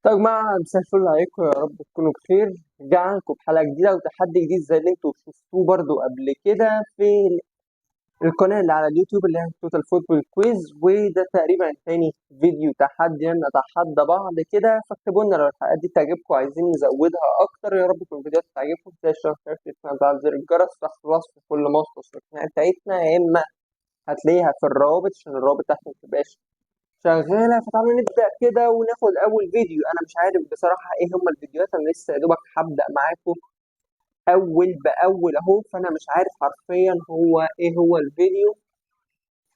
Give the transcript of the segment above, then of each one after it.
طيب يا جماعة، مساء الفل عليكم، يا رب تكونوا بخير. رجعنا لكم بحلقة جديدة وتحدي جديد زي اللي انتوا شفتوه برضو قبل كده في القناة اللي على اليوتيوب اللي هي توتال فوتبول كويز. وده تقريبا تاني فيديو تحدي نتحدى بعض كده. فاكتبوا لنا لو الحلقات دي تعجبكم وعايزين نزودها أكتر. يا رب تكون الفيديوهات تعجبكم. زي الشرط تفعل زر الجرس تحت الوصف كل ما وصلت القناة بتاعتنا، يا إما هتلاقيها في الروابط عشان الروابط تحت متبقاش شغالة. فتعالوا نبدأ كده وناخد أول فيديو. أنا مش عارف بصراحة إيه هما الفيديوهات، أنا لسه يا دوبك هبدأ معاكم أول بأول أهو، فأنا مش عارف حرفيا هو إيه هو الفيديو.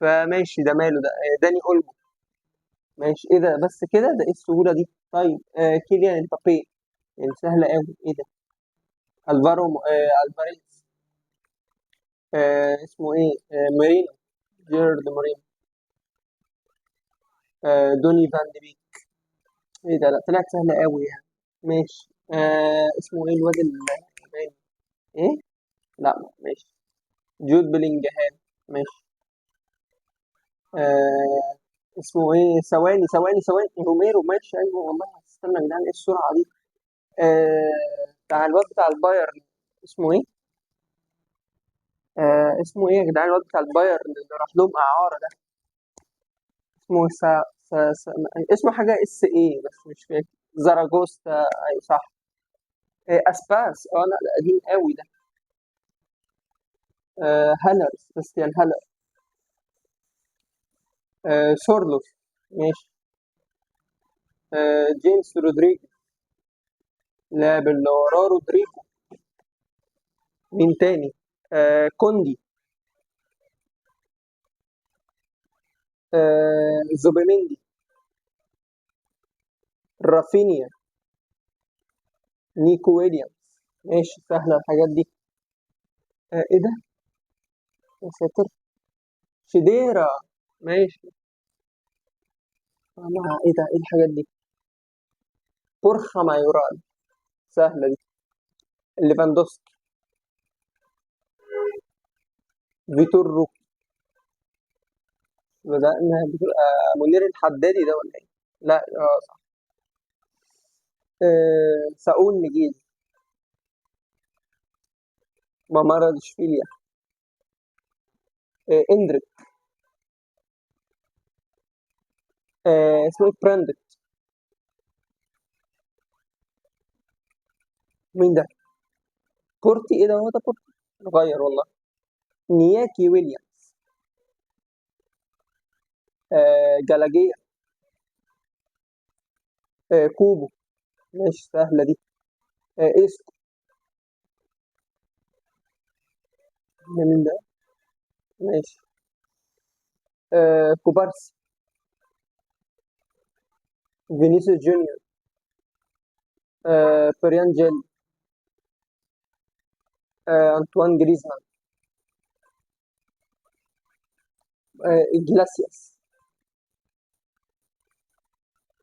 فماشي، ده ماله ده؟ داني أولمو. ماشي، إيه ده بس كده؟ ده إيه السهولة دي؟ طيب كيليان امبابي. يعني سهلة أوي. إيه ده؟ ألفاريز. اسمه إيه؟ مورينو. جيرارد مورينو. دوني فان دي بيك. إيه ده؟ لا طلعت سهلة أوي يعني. ماشي. اسمه إيه الواد الياباني؟ إيه؟ لا ماشي. جود بلينجهام. ماشي. آه اسمه ايه؟ ثواني روميرو. ماشي، ايوه والله. استنى يا جدعان، ايه السرعه دي؟ بتاع الواد بتاع البايرن. اسمه ايه؟ اسمه ايه يا جدعان الواد بتاع البايرن اللي راح لهم اعاره ده؟ اسمه اسمه حاجه اس ايه بس مش فاكر. زاراجوستا. ايوه صح. اسباس. لا ده قديم قوي ده. هالر. سباستيان هالر. سورلوس. ماشي. جيمس رودريجو. لاعب اللي وراه رودريجو. مين تاني؟ كوندي. زوبيميندي. رافينيا. نيكو ويليامز. ماشي، سهلة الحاجات دي. ايه ده؟ يا ساتر. شديرة. ماشي. ايه ده؟ ايه الحاجات دي؟ بورخا مايورال. سهلة دي. ليفاندوسكي. فيتور روك. بدأنا بتبقى منير الحدادي ده ولا ايه؟ لا صح. ساول نجيل. مامارا دشفيليا. اندريك. اسمه إيه؟ براندت. مين ده؟ بورتي. ايه ده؟ هو ده بورتي؟ غير والله. نياكي ويليامز. جالاجير. كوبو. ماشي، سهلة دي. اسكو. ده مين ده؟ ماشي. كوبارسي. فينيسيوس جونيور. فريان جيل. أنطوان جريزمان. إجلاسياس.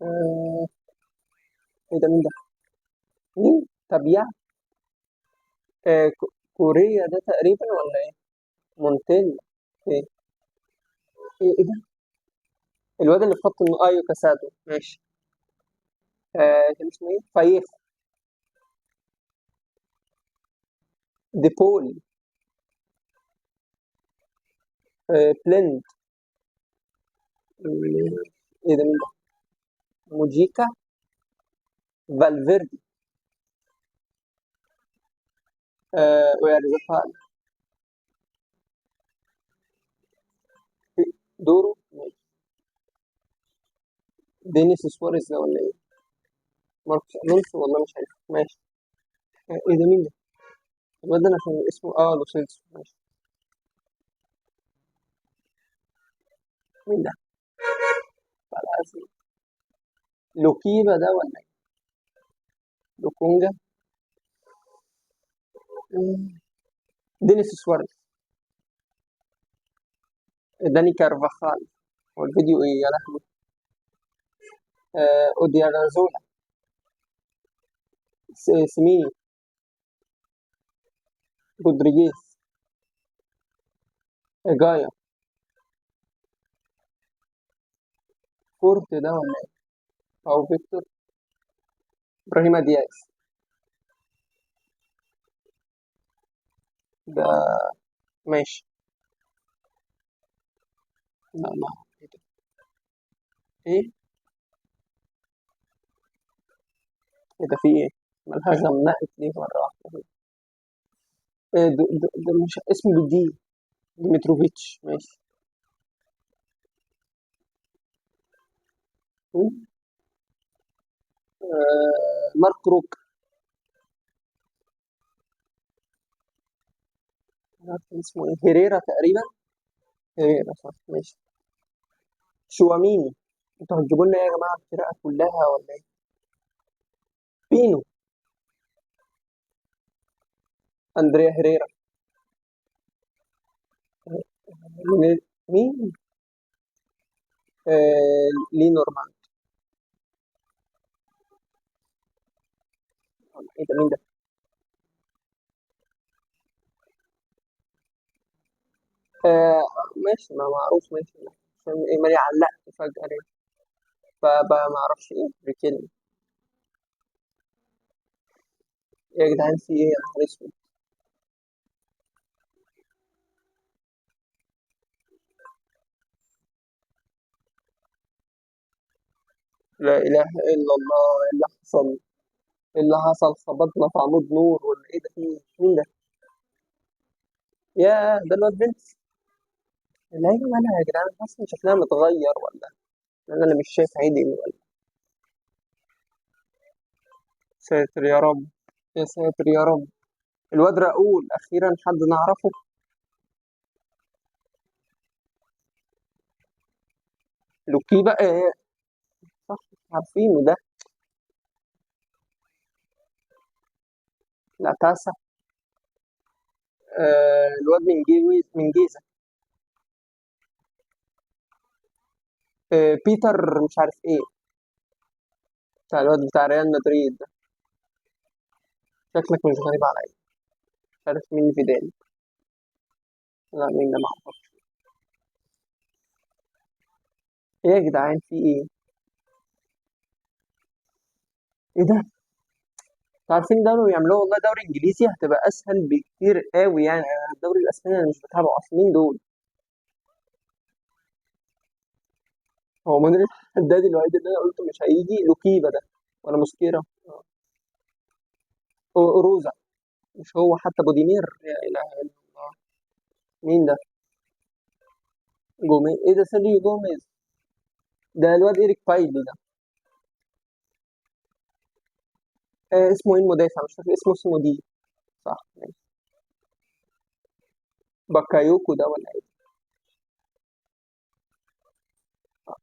آه إيه ده؟ مين ده؟ مين؟ تابيا. كوريا ده تقريبا ولا إيه؟ مونتيل. إيه؟ إيه ده؟ الواد اللي في خط أيوه كاسادو. ماشي. كان اسمه إيه؟ فايخ. ديبول. بليند. إيه ده؟ مين ده؟ موجيكا. فالفيردي. ويرزقها. دورو. دينيس سواريز ده ولا إيه؟ ماركوس ألونسو والله مش عارف. ماشي. إيه ده؟ مين ده؟ الواد ده انا عشان اسمه لو سيلز. ماشي. مين ده؟ بتاع الأزرق. لوكيبا ده ولا ايه؟ لوكونجا. مم. دينيس سواريز. داني كارفاخال. هو الفيديو ايه يا لهوي؟ اوديارازولا. سميني. رودريجيز. جايا. كورت ده ولا ايه؟ او فيكتور. ابراهيم دياز. ده ماشي. لا ما ايه ده؟ ايه؟ ايه ده في ايه؟ مالها غمقت ليه مرة واحدة؟ إيه ده مش اسمه بالدي. ديمتروفيتش ماشي. مين؟ مارك روك. مش عارف كان اسمه ايه، هيريرا تقريبا. هيريرا صح ماشي. شواميني. انتوا هتجيبوا لنا ايه يا جماعة الفرقة كلها ولا ايه؟ بينو. اندريا هيريرا. مين؟ لي نورمان. ايه ده مين ده؟ ماشي ما معروف ماشي. عشان ايه مالي علقت فجأة ليه؟ فبقى ما اعرفش ايه ريكيلمي. إيه يا جدعان في ايه يا نهار اسود؟ لا اله الا الله. ايه اللي حصل؟ ايه اللي حصل؟ خبطنا في عمود نور ولا ايه ده؟ في إيه؟ مين ده؟ ياه ده الواد بنت. اللعيبه مالها يا جدعان؟ حاسس ان شكلها متغير ولا انا اللي مش شايف عيني ولا؟ ساتر يا رب. يا ساتر يا رب. الواد راؤول اخيرا حد نعرفه. لوكي بقى إيه؟ صح عارفينه ده. لا تاسع. الواد من من جيزه. بيتر مش عارف ايه. بتاع الواد بتاع ريال مدريد ده. شكلك مش غريب عليا. مش عارف مين فيدال. لا مين ده معرفش. ايه يا جدعان في ايه؟ ايه ده؟ انتوا عارفين ده لو يعملوه والله دوري انجليزي هتبقى اسهل بكتير قوي يعني. أنا الدوري الاسباني انا مش بتابعه اصلا. مين دول؟ هو مودريتش الداد الوحيد اللي انا قلته مش هيجي لوكيبا ده. ولا موسكيرا. روزا. مش هو حتى بوديمير. يا اله الا الله. مين ده؟ جوميز. ايه ده سيرجيو جوميز. ده الواد ايريك بايلي ده. اسمه ايه المدافع مش فاكر اسمه. اسمه دي. صح ماشي. باكايوكو ده ولا ايه؟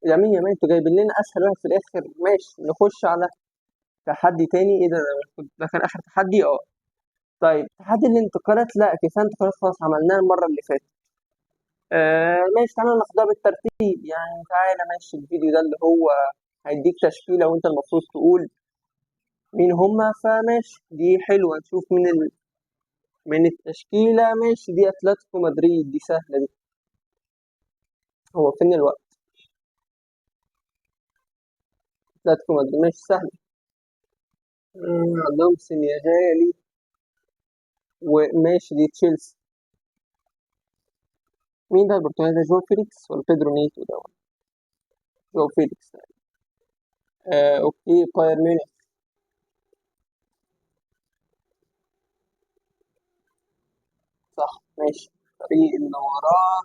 يمين يمين انتوا جايبين لنا اسهل واحد في الاخر. ماشي نخش على تحدي تاني. ايه ده؟ ده كان اخر تحدي اه. طيب تحدي الانتقالات لا كفايه انتقالات خلاص عملناها المره اللي فاتت. ماشي تعالى ناخدها بالترتيب يعني. تعالى ماشي الفيديو ده اللي هو هيديك تشكيله وانت المفروض تقول مين هما. فماشي دي حلوه نشوف مين من التشكيله. ماشي دي اتلتيكو مدريد دي سهله دي. هو فين الوقت؟ اتلتيكو مدريد ماشي سهل. عندهم سينيغالي. وماشي دي تشيلسي. مين ده البرتغالي ده؟ جو فيليكس ولا بيدرو نيتو ده ولا؟ جو فيليكس. اوكي بايرن ميونخ. صح ماشي. الفريق اللي وراه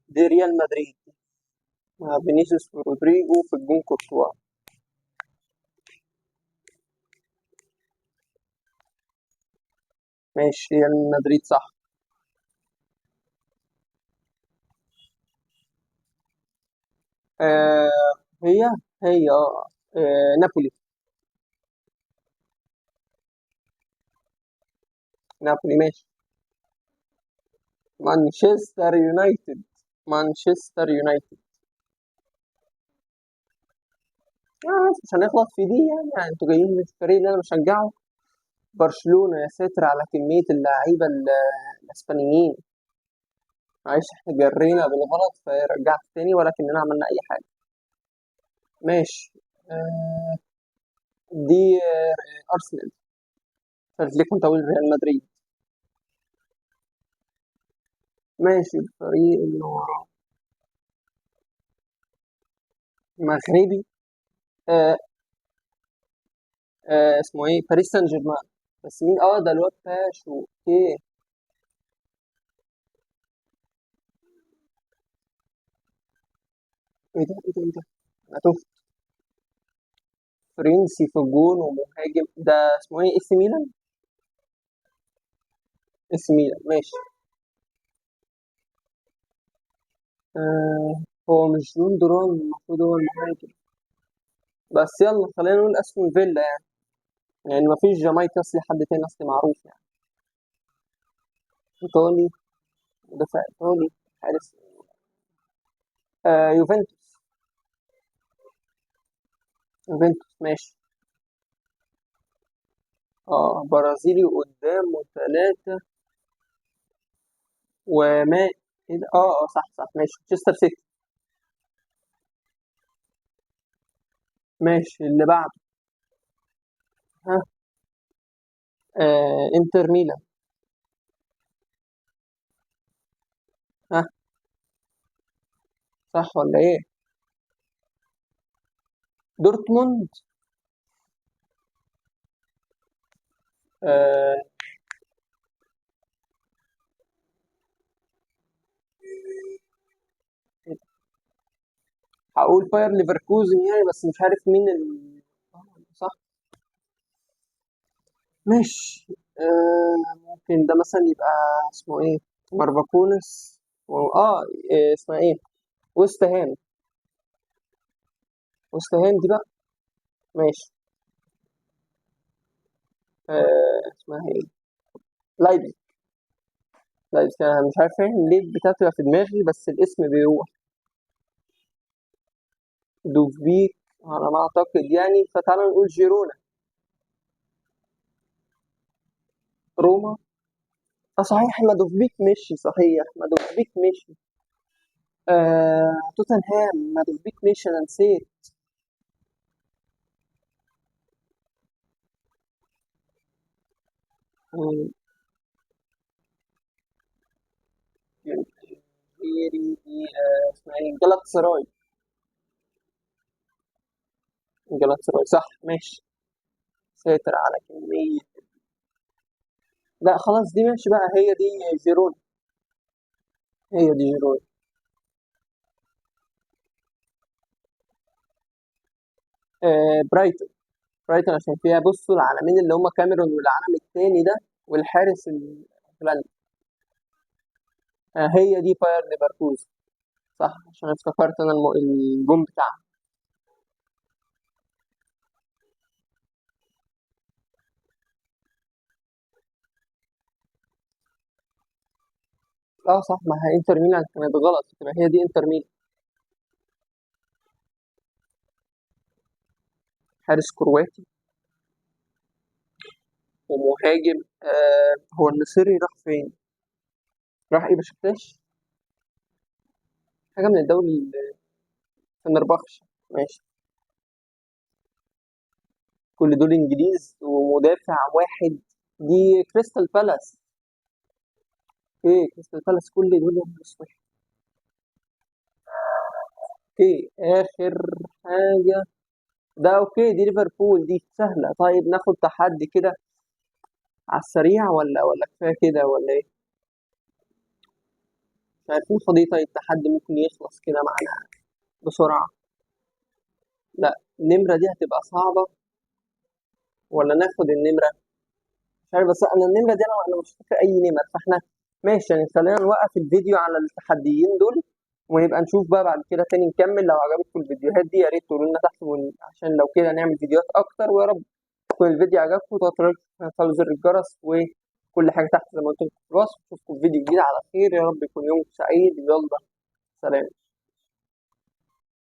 دي ريال مدريد. مع فينيسيوس ورودريجو في الجون كورتوا. ماشي ريال مدريد صح. آه هي هي نابولي. نابولي ماشي. مانشستر يونايتد. مانشستر يونايتد. مش هنغلط في دي يعني انتوا جايين من الفريق اللي انا بشجعه. برشلونة. يا ساتر على كمية اللعيبة الاسبانيين. معلش احنا جرينا بالغلط فرجعت تاني ولكننا عملنا اي حاجة. ماشي. آه دي ارسنال. فقلت لكم كنت اقول ريال مدريد. ماشي، الفريق اللي وراه مغربي. آه اسمه ايه؟ باريس سان جيرمان. بس مين؟ ده الواد باشو. اوكي. ايه ده ايه ده ايه ده؟ انا تهت. فرنسي في الجون ومهاجم، ده اسمه ايه؟ اس ميلان. اس ميلان ماشي. هو مش جون دوران، المفروض هو المهاجم. بس يلا خلينا نقول استون فيلا يعني مفيش جامايكا اصلي، حد تاني اصلي معروف يعني. ايطالي. مدافع ايطالي. حارس. يوفنتوس. يوفنتوس ماشي. برازيلي قدامه ثلاثة. وما ايه ده؟ صح صح ماشي، مانشستر سيتي. ماشي اللي بعده. ها. انتر ميلان. ها. صح ولا ايه؟ دورتموند. آه هقول باير ليفركوزن يعني، بس مش عارف مين صح. ماشي. ممكن ده مثلا يبقى اسمه ايه؟ مارفاكونس اسمها ايه؟ وست هام. وست هام دي بقى. ماشي. اسمها ايه؟ لايبزيج. لايبزيج، انا مش عارف فين ليه بتبقى في دماغي بس الاسم بيروح. دوفيك على ما اعتقد يعني، فتعالى نقول جيرونا. روما. صحيح، ما دوفيك مشي، صحيح ما دوفيك مشي. توتنهام، ما دوفيك مشي، انا نسيت. مم، دي اسمها ايه؟ جلط سراي. جلط سراي صح ماشي. ساتر على كمية. لا خلاص دي ماشي بقى، هي دي جيرونا. هي دي جيرونا. برايتون. برايتون عشان فيها بصوا العالمين اللي هم كاميرون والعالم التاني ده، والحارس الهولندي. هي دي باير ليفركوزن. صح، عشان افتكرت انا الجون بتاعها. اه صح، ما هي انتر ميلان كانت غلط، تبقى هي دي انتر ميلان. حارس كرواتي ومهاجم. هو النصيري راح فين؟ راح ايه؟ بشكتاش. حاجه من الدوري فنربخش. ماشي. كل دول انجليز ومدافع واحد. دي كريستال بالاس. ايه كريستال بالاس كل دول يا نهار اسود. اوكي اخر حاجه. ده اوكي، دي ليفربول، دي سهله. طيب ناخد تحدي كده على السريع ولا كفايه كده ولا ايه؟ مش عارفين خديه. طيب التحدي ممكن يخلص كده معانا بسرعه. لا النمره دي هتبقى صعبه، ولا ناخد النمره؟ مش عارف، بس انا النمره دي انا مش فاكر اي نمر، فاحنا ماشي يعني. خلينا نوقف الفيديو على التحديين دول، ونبقى نشوف بقى بعد كده تاني نكمل. لو عجبتكم الفيديوهات دي يا ريت تقولوا لنا تحت، عشان لو كده نعمل فيديوهات اكتر. ويا رب يكون الفيديو عجبكم، وتفعلوا زر الجرس وكل حاجه تحت زي ما قلت لكم في الوصف. نشوفكم في فيديو جديد على خير، يا رب يكون يومكم سعيد. يلا سلام.